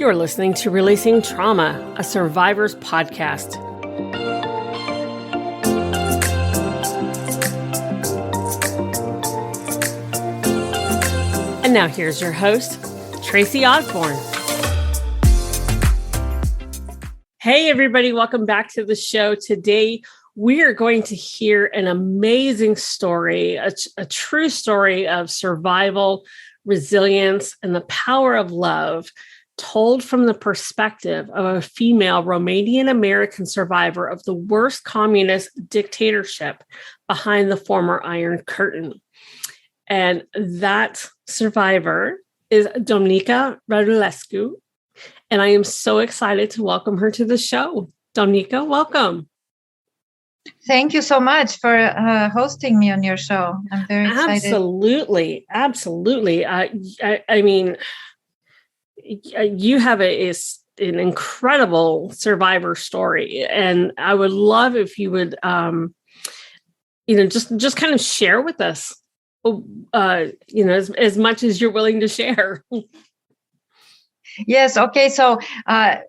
You're listening to Releasing Trauma, a survivor's podcast. And now here's your host, Tracy Osborne. Hey, everybody. Welcome back to the show. Today, we are going to hear an amazing story, a true story of survival, resilience, and the power of love, told from the perspective of a female Romanian-American survivor of the worst communist dictatorship behind the former Iron Curtain. And that survivor is Domnica Radulescu. And I am so excited to welcome her to the show. Domnica, welcome. Thank you so much for hosting me on your show. I'm very excited. Absolutely. I mean, you have an incredible survivor story, and I would love if you would, just kind of share with us, as much as you're willing to share. Yes. Okay. So, the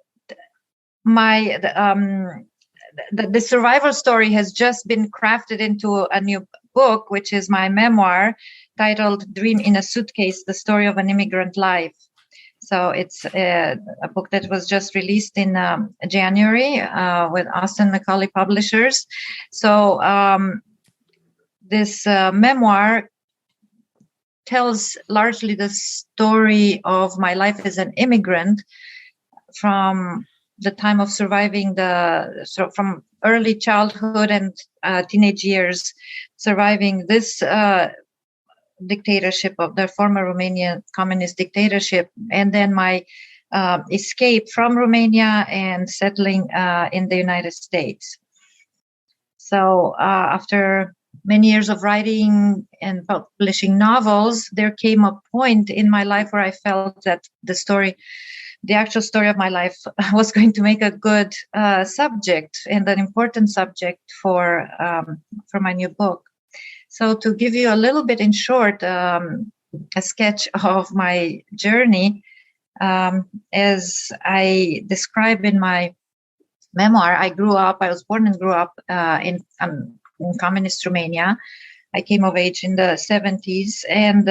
survival story has just been crafted into a new book, which is my memoir titled "Dream in a Suitcase: The Story of an Immigrant Life." So it's a book that was just released in January with Austin Macaulay Publishers. So this memoir tells largely the story of my life as an immigrant from the time of surviving from early childhood and teenage years, surviving this dictatorship of the former Romanian communist dictatorship, and then my escape from Romania and settling in the United States. So actuafter many years of writing and publishing novels, there came a point in my life where I felt that the actual story of my life was going to make a good subject and an important subject for my new book. So to give you a little bit in short, a sketch of my journey, as I describe in my memoir, I was born and grew up in communist Romania. I came of age in the 70s, and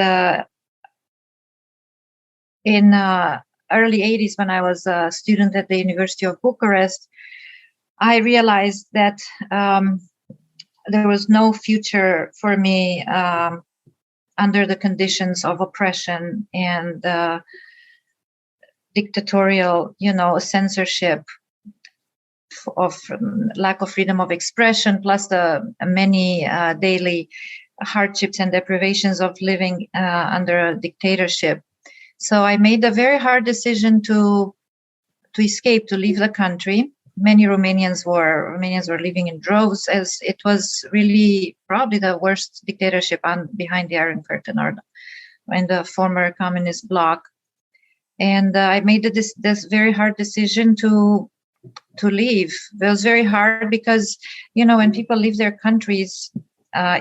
in early 80s, when I was a student at the University of Bucharest, I realized that there was no future for me under the conditions of oppression and dictatorial, censorship, of lack of freedom of expression, plus the many daily hardships and deprivations of living under a dictatorship. So I made a very hard decision to escape, to leave the country. Many Romanians were leaving in droves, as it was really probably the worst dictatorship behind the Iron Curtain or in the former communist bloc. And I made this very hard decision to leave. It was very hard because, when people leave their countries,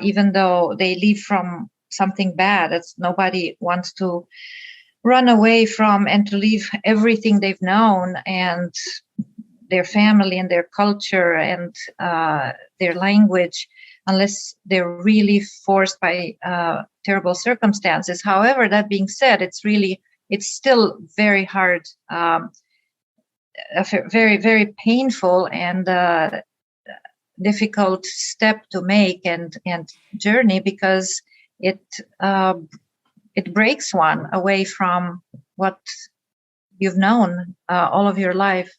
even though they leave from something bad, nobody wants to run away from and to leave everything they've known and their family and their culture and their language, unless they're really forced by terrible circumstances. However, that being said, it's still very hard, a very, very painful and difficult step to make and journey, because it breaks one away from what you've known all of your life.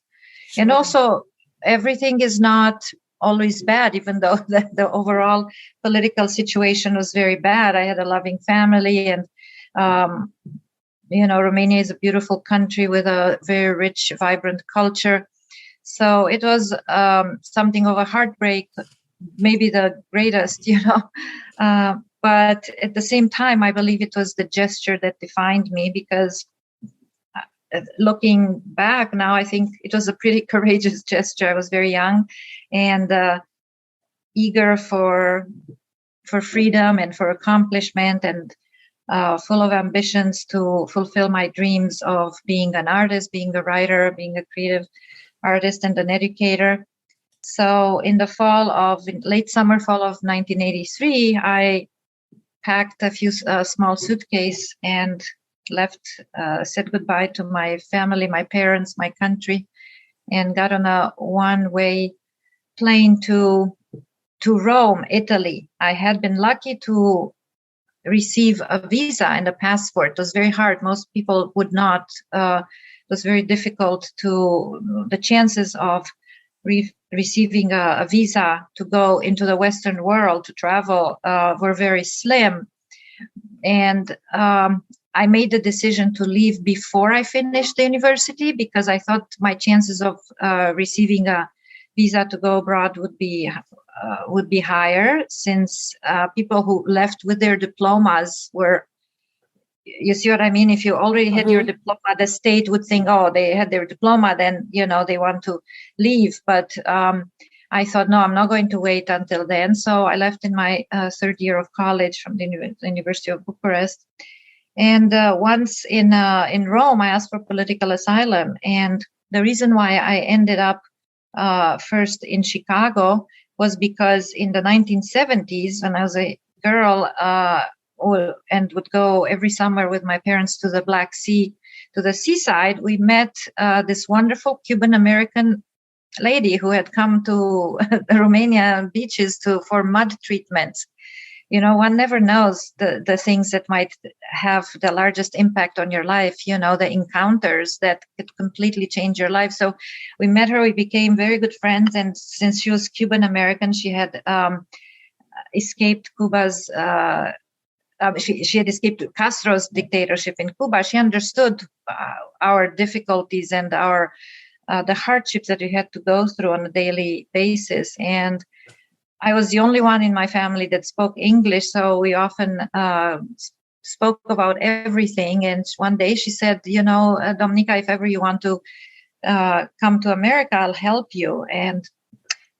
Sure. And also, everything is not always bad, even though the overall political situation was very bad. I had a loving family, and Romania is a beautiful country with a very rich, vibrant culture. So it was something of a heartbreak, maybe the greatest, but at the same time, I believe it was the gesture that defined me, because looking back now, I think it was a pretty courageous gesture. I was very young and eager for freedom and for accomplishment, and full of ambitions to fulfill my dreams of being an artist, being a writer, being a creative artist and an educator. So in the late summer, fall of 1983, I packed a few small suitcase and left, said goodbye to my family, my parents, my country, and got on a one-way plane to Rome, Italy. I had been lucky to receive a visa and a passport. It was very hard. Most people would not. It was very difficult the chances of receiving a visa to go into the Western world to travel were very slim. And I made the decision to leave before I finished the university because I thought my chances of receiving a visa to go abroad would be higher, since people who left with their diplomas were, you see what I mean? If you already had your diploma, the state would think, oh, they had their diploma, then, they want to leave. But I thought, no, I'm not going to wait until then. So I left in my third year of college from the University of Bucharest. And once in Rome, I asked for political asylum. And the reason why I ended up first in Chicago was because in the 1970s, when I was a girl and would go every summer with my parents to the Black Sea, to the seaside, we met this wonderful Cuban-American lady who had come to the Romania beaches for mud treatments. One never knows the things that might have the largest impact on your life, the encounters that could completely change your life. So we met her, we became very good friends. And since she was Cuban-American, she had escaped Cuba's, she had escaped Castro's dictatorship in Cuba. She understood our difficulties and the hardships that we had to go through on a daily basis. And I was the only one in my family that spoke English, so we often spoke about everything. And one day she said, Domnica, if ever you want to come to America, I'll help you. And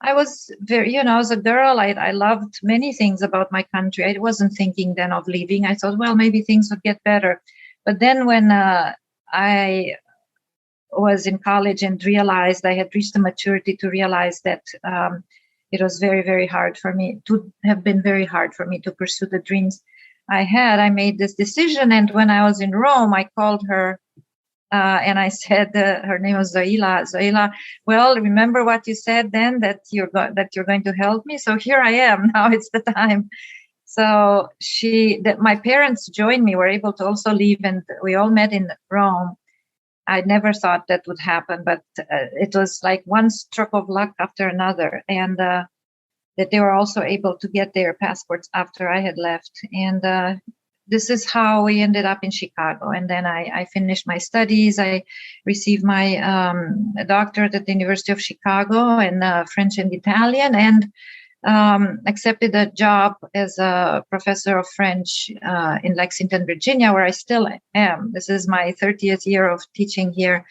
I was very, as a girl, I loved many things about my country. I wasn't thinking then of leaving. I thought, well, maybe things would get better. But then when I was in college and realized I had reached the maturity to realize that it was very, very hard for me to pursue the dreams I had. I made this decision. And when I was in Rome, I called her and I said, her name was Zoila, well, remember what you said then, that you're going to help me? So here I am. Now it's the time. So my parents joined me, were able to also leave, and we all met in Rome. I never thought that would happen, but it was like one stroke of luck after another, and that they were also able to get their passports after I had left. And this is how we ended up in Chicago. And then I finished my studies. I received my doctorate at the University of Chicago in French and Italian, and accepted a job as a professor of French in Lexington, Virginia, where I still am. This is my 30th year of teaching here.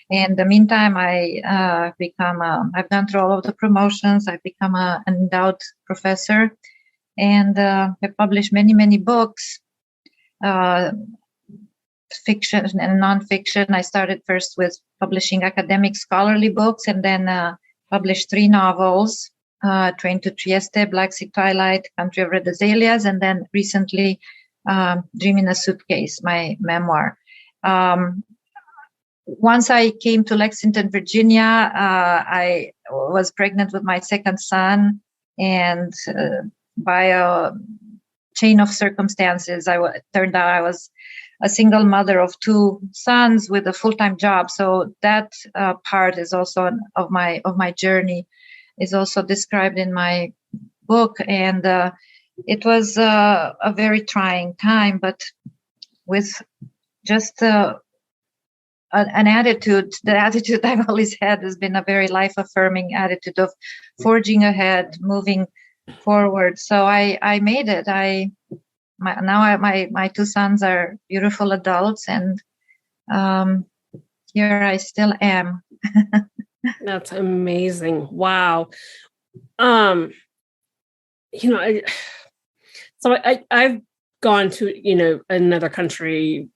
In the meantime, I've gone through all of the promotions. I've become an endowed professor, and I've published many, many books, fiction and nonfiction. I started first with publishing academic scholarly books, and then published 3 novels. Train to Trieste, Black Sea Twilight, Country of Red Azaleas, and then recently Dream in a Suitcase, my memoir. Once I came to Lexington, Virginia, I was pregnant with my second son, and by a chain of circumstances, turned out I was a single mother of 2 sons with a full-time job. So that part is also of my journey, is also described in my book. And it was a very trying time, but with just an attitude, the attitude I've always had has been a very life-affirming attitude of forging ahead, moving forward. So I made it. My 2 sons are beautiful adults, and here I still am. That's amazing. Wow. I've gone to, another country.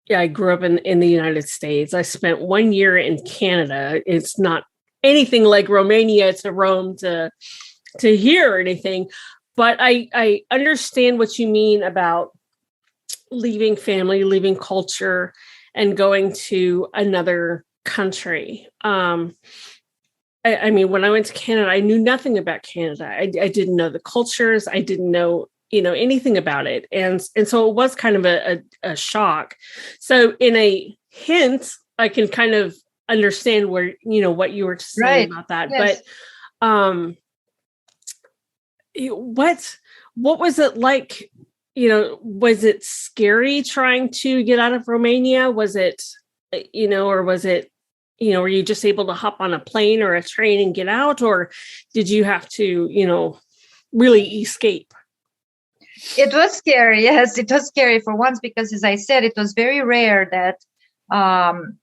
Yeah, I grew up in the United States. I spent 1 year in Canada. It's not anything like Romania to Rome to hear or anything, but I understand what you mean about leaving family, leaving culture, and going to another country. I mean, when I went to Canada, I knew nothing about Canada. I didn't know the cultures. I didn't know, anything about it. And so it was kind of a shock. So in a hint, I can kind of understand where, what you were saying about that. Yes. But what was it like? Was it scary trying to get out of Romania? Was it, or was it, were you just able to hop on a plane or a train and get out? Or did you have to, really escape? It was scary. Yes, it was scary for once, because as I said, it was very rare that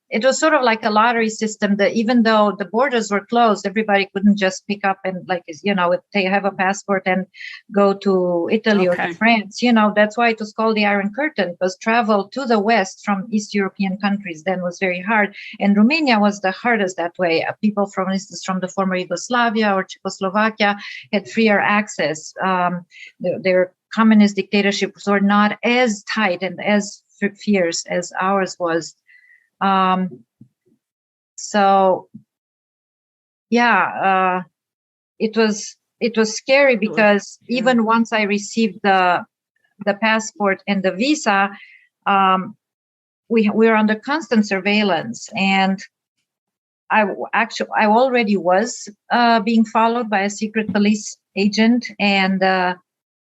it was sort of like a lottery system, that even though the borders were closed, everybody couldn't just pick up and if they have a passport and go to Italy or to France. That's why it was called the Iron Curtain, because travel to the West from East European countries then was very hard. And Romania was the hardest that way. People, for instance, from the former Yugoslavia or Czechoslovakia had freer access. Their communist dictatorships were not as tight and as fierce as ours was. It was scary, because even once I received the passport and the visa, we were under constant surveillance, and I already was being followed by a secret police agent, and oh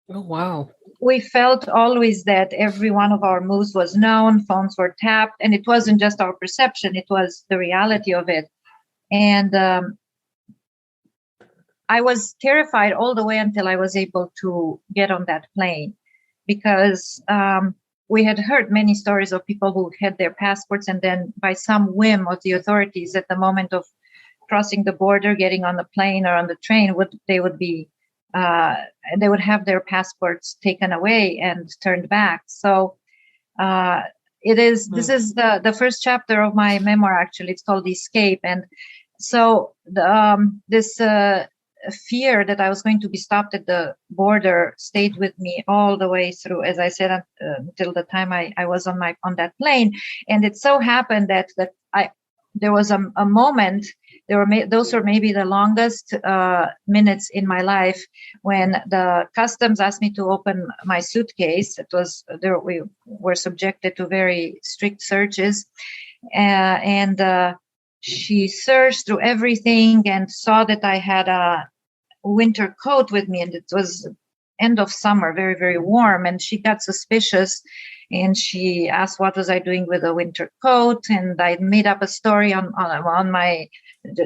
wow. We felt always that every one of our moves was known, phones were tapped, and it wasn't just our perception, it was the reality of it. And I was terrified all the way until I was able to get on that plane, because we had heard many stories of people who had their passports, and then by some whim of the authorities at the moment of crossing the border, getting on the plane or on the train, they would have their passports taken away and turned back. So this is the first chapter of my memoir, actually. It's called Escape. And so this fear that I was going to be stopped at the border stayed with me all the way through, as I said, until the time I was on that plane. And it so happened that there was a moment. Those were maybe the longest minutes in my life, when the customs asked me to open my suitcase. We were subjected to very strict searches, and she searched through everything and saw that I had a winter coat with me, and it was end of summer, very, very warm, and she got suspicious. And she asked what was I doing with a winter coat, and I made up a story on my,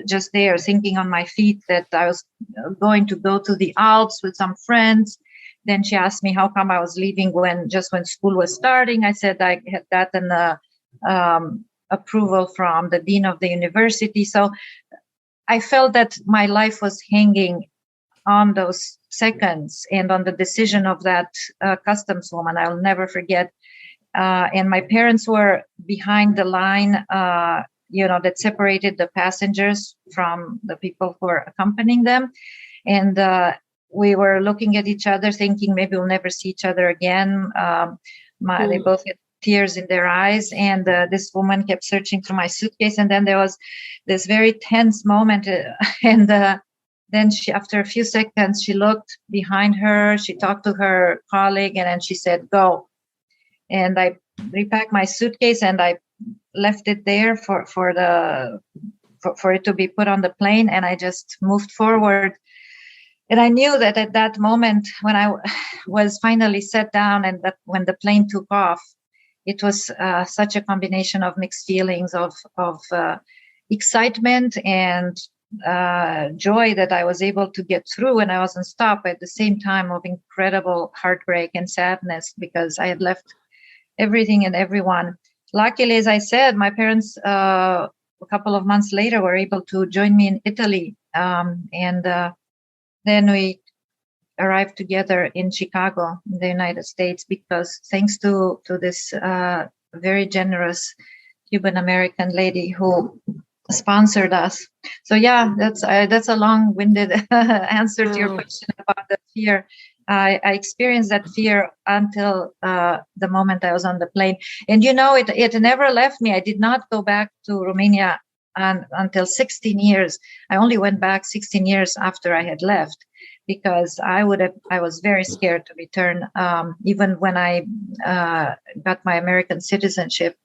just there, thinking on my feet, that I was going to go to the Alps with some friends. Then she asked me how come I was leaving when school was starting. I said I had gotten approval from the dean of the university. So I felt that my life was hanging on those seconds and on the decision of that customs woman. I'll never forget. And my parents were behind the line, that separated the passengers from the people who were accompanying them. And we were looking at each other thinking maybe we'll never see each other again. They both had tears in their eyes. And this woman kept searching through my suitcase. And then there was this very tense moment. And then after a few seconds, she looked behind her. She talked to her colleague, and then she said, "Go." And I repacked my suitcase and I left it there for it to be put on the plane. And I just moved forward. And I knew that at that moment, when I was finally set down and when the plane took off, it was such a combination of mixed feelings of excitement and joy that I was able to get through and I wasn't stopped, at the same time of incredible heartbreak and sadness, because I had left everything and everyone. Luckily, as I said, my parents a couple of months later were able to join me in Italy, and then we arrived together in Chicago, in the United States, because thanks to this very generous Cuban American lady who sponsored us. So yeah, that's a long-winded answer to your question about the fear. I experienced that fear until the moment I was on the plane, and it never left me. I did not go back to Romania until 16 years. I only went back 16 years after I had left, because I was very scared to return. Even when I got my American citizenship,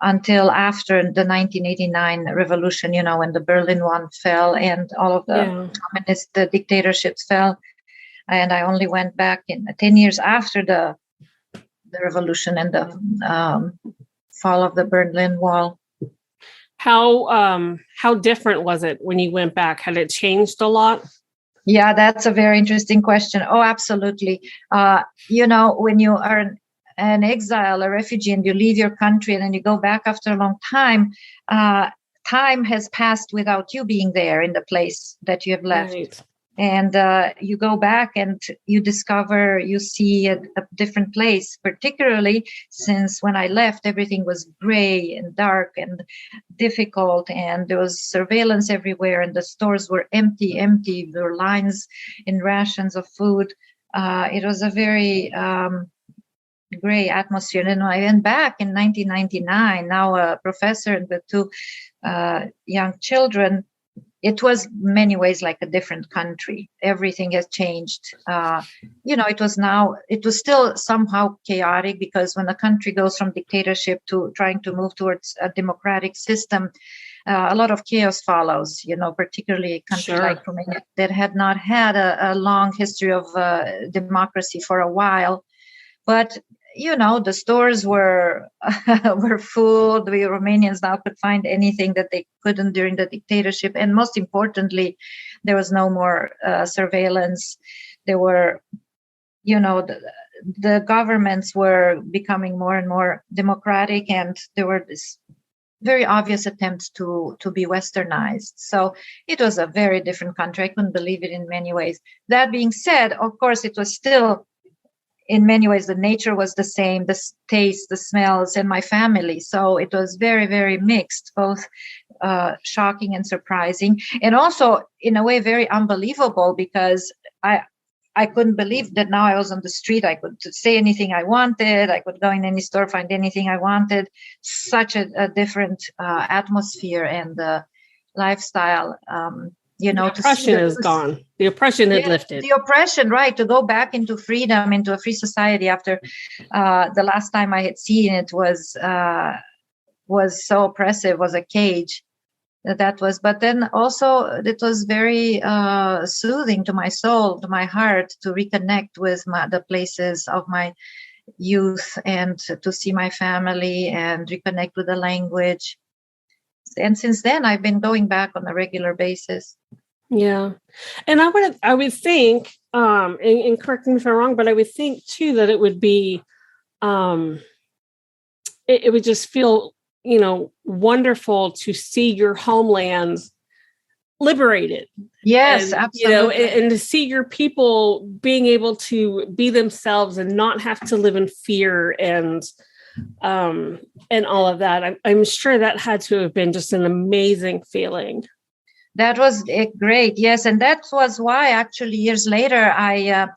until after the 1989 revolution, when the Berlin Wall fell and all of the communist dictatorships fell. And I only went back in 10 years after the revolution and the fall of the Berlin Wall. How different was it when you went back? Had it changed a lot? Yeah, that's a very interesting question. Oh, absolutely. When you are an exile, a refugee, and you leave your country and then you go back after a long time, time has passed without you being there in the place that you have left. Right. And you go back and you see a different place, particularly since when I left, everything was gray and dark and difficult, and there was surveillance everywhere, and the stores were empty. There were lines in rations of food. It was a very gray atmosphere. And then I went back in 1999, now a professor and with two young children. It was many ways like a different country. Everything has changed. It was still somehow chaotic, because when a country goes from dictatorship to trying to move towards a democratic system, a lot of chaos follows, particularly a country like Romania that had not had a long history of democracy for a while. But the stores were full. The Romanians now could find anything that they couldn't during the dictatorship. And most importantly, there was no more surveillance. There were, the governments were becoming more and more democratic, and there were this very obvious attempts to be westernized. So it was a very different country. I couldn't believe it in many ways. That being said, of course, it was still, in many ways, the nature was the same, the taste, the smells, and my family. So it was very, very mixed, both shocking and surprising, and also in a way very unbelievable, because I couldn't believe that now I was on the street. I could say anything I wanted. I could go in any store, find anything I wanted. Such a different atmosphere and lifestyle. The oppression is gone. The oppression had lifted. The oppression, right? To go back into freedom, into a free society after the last time I had seen it was so oppressive, was a cage. That was, but then also it was very soothing to my soul, to my heart, to reconnect with the places of my youth and to see my family and reconnect with the language. And since then, I've been going back on a regular basis. Yeah. And I would think, and correct me if I'm wrong, but I would think too that it would be, it would just feel, wonderful to see your homeland liberated. Yes, and, absolutely. And to see your people being able to be themselves and not have to live in fear and all of that. I'm sure that had to have been just an amazing feeling. That was great. Yes. And that was why actually years later, I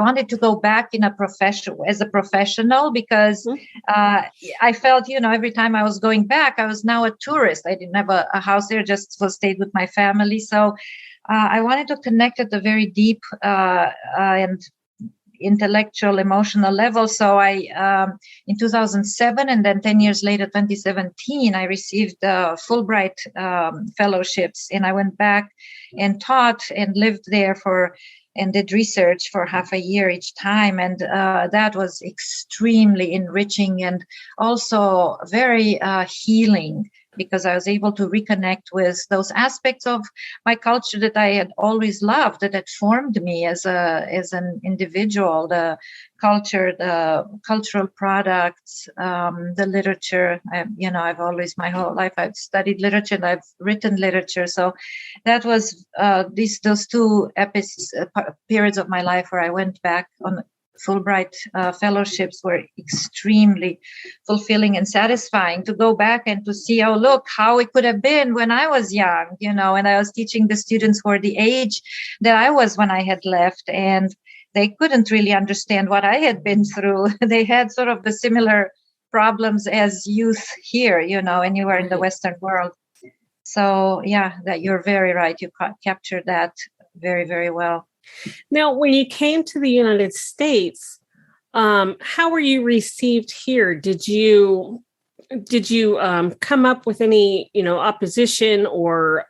wanted to go back as a professional, because I felt, every time I was going back, I was now a tourist. I didn't have a house there, just stayed with my family. So I wanted to connect at a very deep and intellectual, emotional level. So I, in 2007, and then 10 years later, 2017, I received Fulbright fellowships, and I went back and taught and lived there and did research for half a year each time. And that was extremely enriching and also very healing, because I was able to reconnect with those aspects of my culture that I had always loved, that had formed me as an individual. The culture, the cultural products, the literature. I've always, my whole life, I've studied literature and I've written literature. So that was those two periods of my life where I went back on Fulbright fellowships were extremely fulfilling and satisfying to go back and to see, oh, look how it could have been when I was young, and I was teaching the students who were the age that I was when I had left, and they couldn't really understand what I had been through. They had sort of the similar problems as youth here, and you were in the Western world. So yeah, that you're very right. You captured that very, very well. Now, when you came to the United States, how were you received here? Did you come up with any, opposition or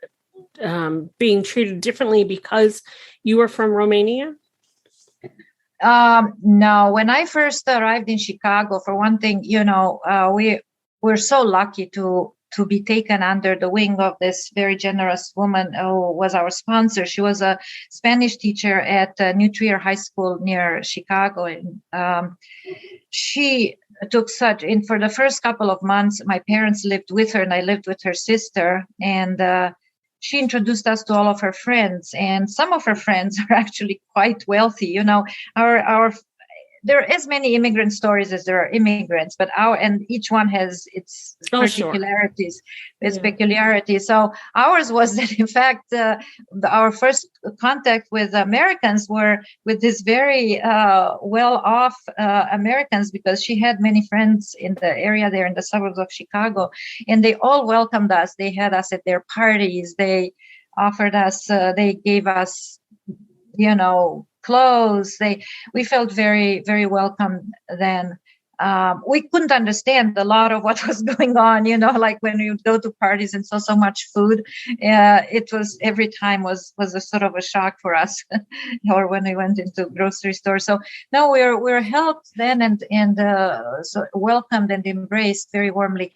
being treated differently because you were from Romania? No, when I first arrived in Chicago, for one thing, we're so lucky to be taken under the wing of this very generous woman who was our sponsor. She was a Spanish teacher at New Trier High School near Chicago. And she took for the first couple of months, my parents lived with her and I lived with her sister. And she introduced us to all of her friends. And some of her friends are actually quite wealthy. There are as many immigrant stories as there are immigrants, but each one has its particularities, its peculiarities. So ours was that, in fact, our first contact with Americans were with these very well-off Americans, because she had many friends in the area there in the suburbs of Chicago, and they all welcomed us. They had us at their parties. They offered us, they gave us, clothes. We felt very, very welcome then. We couldn't understand a lot of what was going on, like when you go to parties and so much food. It was every time was a sort of a shock for us, or when we went into grocery stores. So no, we're helped then and so welcomed and embraced very warmly.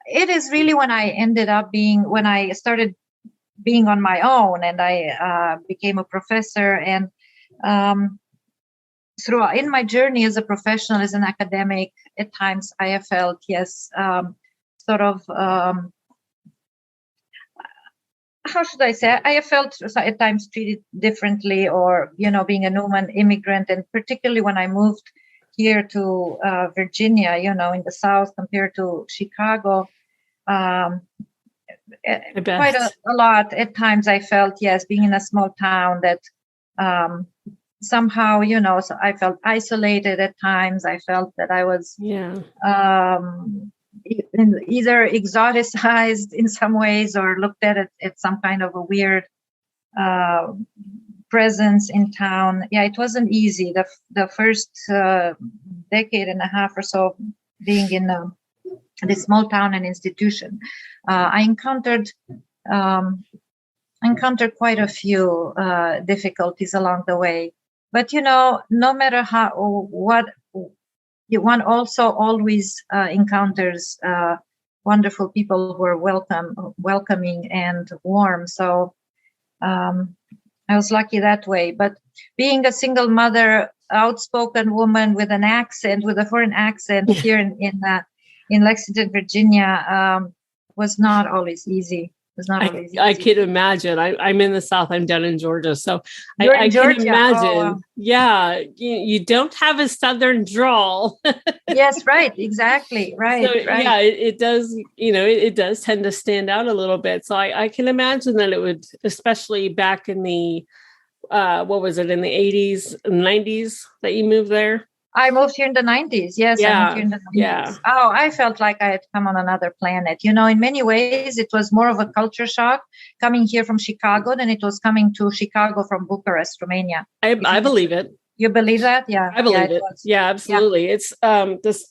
It is really when I started being on my own and I became a professor, and throughout in my journey as a professional, as an academic, at times I have felt, sort of, how should I say? I have felt at times treated differently, or, being a Newman immigrant, and particularly when I moved here to Virginia, in the South compared to Chicago, quite a lot. At times I felt, being in a small town, that somehow, so I felt isolated at times. I felt that I was either exoticized in some ways, or looked at it at some kind of a weird presence in town. Yeah, it wasn't easy. The first decade and a half or so being in this small town and institution, I encountered quite a few difficulties along the way. But, no matter one also always encounters wonderful people who are welcoming and warm. So I was lucky that way. But being a single mother, outspoken woman with an accent, with a foreign accent here in Lexington, Virginia, was not always easy. I can imagine. I'm in the South. I'm down in Georgia. So I Georgia. Can imagine. Oh, wow. Yeah. You don't have a Southern drawl. Yes, right. Exactly. Right. So, right. Yeah, it does, it does tend to stand out a little bit. So I can imagine that it would, especially back in the, what was it, in the 80s, 90s that you moved there? I moved here in the 90s. Yes, yeah, I moved here in the 90s. Yeah. Oh, I felt like I had come on another planet. In many ways, it was more of a culture shock coming here from Chicago than it was coming to Chicago from Bucharest, Romania. I believe it. You believe that? Yeah. I believe it. Yeah, absolutely. Yeah. It's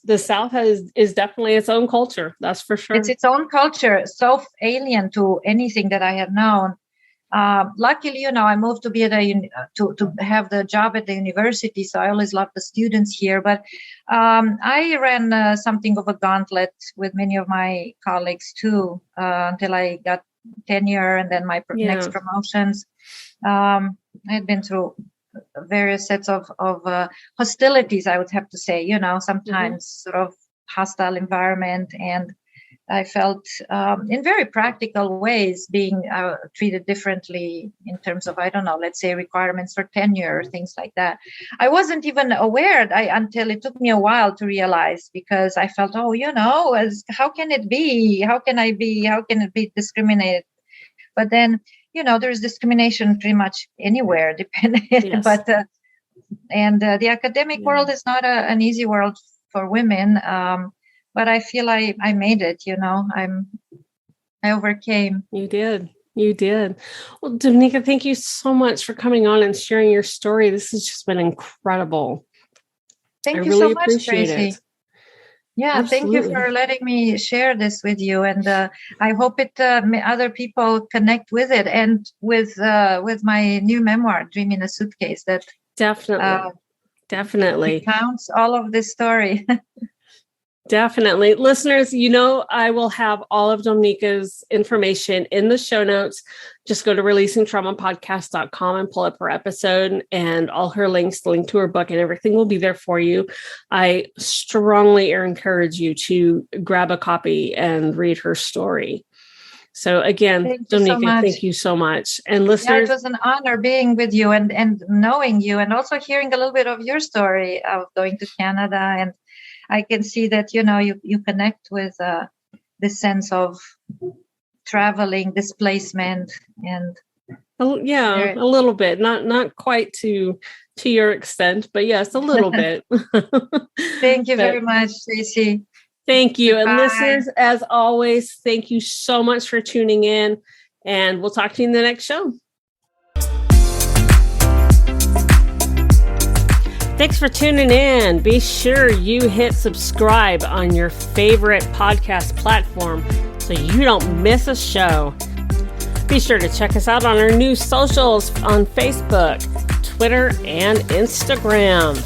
the South is definitely its own culture. That's for sure. It's its own culture, so alien to anything that I have known. Luckily, I moved to be at to have the job at the university. So I always loved the students here. But I ran something of a gauntlet with many of my colleagues too, until I got tenure and then my next promotions. I had been through various sets of hostilities, I would have to say, sometimes sort of hostile environment. And I felt in very practical ways being treated differently in terms of, I don't know, let's say requirements for tenure, things like that. I wasn't even aware until it took me a while to realize, because I felt, how can it be? How can it be discriminated? But then, there's discrimination pretty much anywhere, depending. Yes. But the academic world is not an easy world for women. But I feel I made it. I overcame. You did. Well, Domnica, thank you so much for coming on and sharing your story. This has just been incredible. Thank you so much, Tracy. Yeah, absolutely. Thank you for letting me share this with you, and I hope other people connect with it and with my new memoir, "Dream in a Suitcase." That definitely counts all of this story. Definitely. Listeners, I will have all of Domnica's information in the show notes. Just go to releasingtraumapodcast.com and pull up her episode, and all her links, the link to her book and everything will be there for you. I strongly encourage you to grab a copy and read her story. So again, Domnica, thank you so much. And listeners, it was an honor being with you and knowing you, and also hearing a little bit of your story of going to Canada. And I can see that, you connect with this sense of traveling, displacement, and a little bit, not quite to your extent, but yes, a little bit. Thank you very much, Tracy. Thank you. Bye. And listeners, as always, thank you so much for tuning in, and we'll talk to you in the next show. Thanks for tuning in. Be sure you hit subscribe on your favorite podcast platform so you don't miss a show. Be sure to check us out on our new socials on Facebook, Twitter, and Instagram.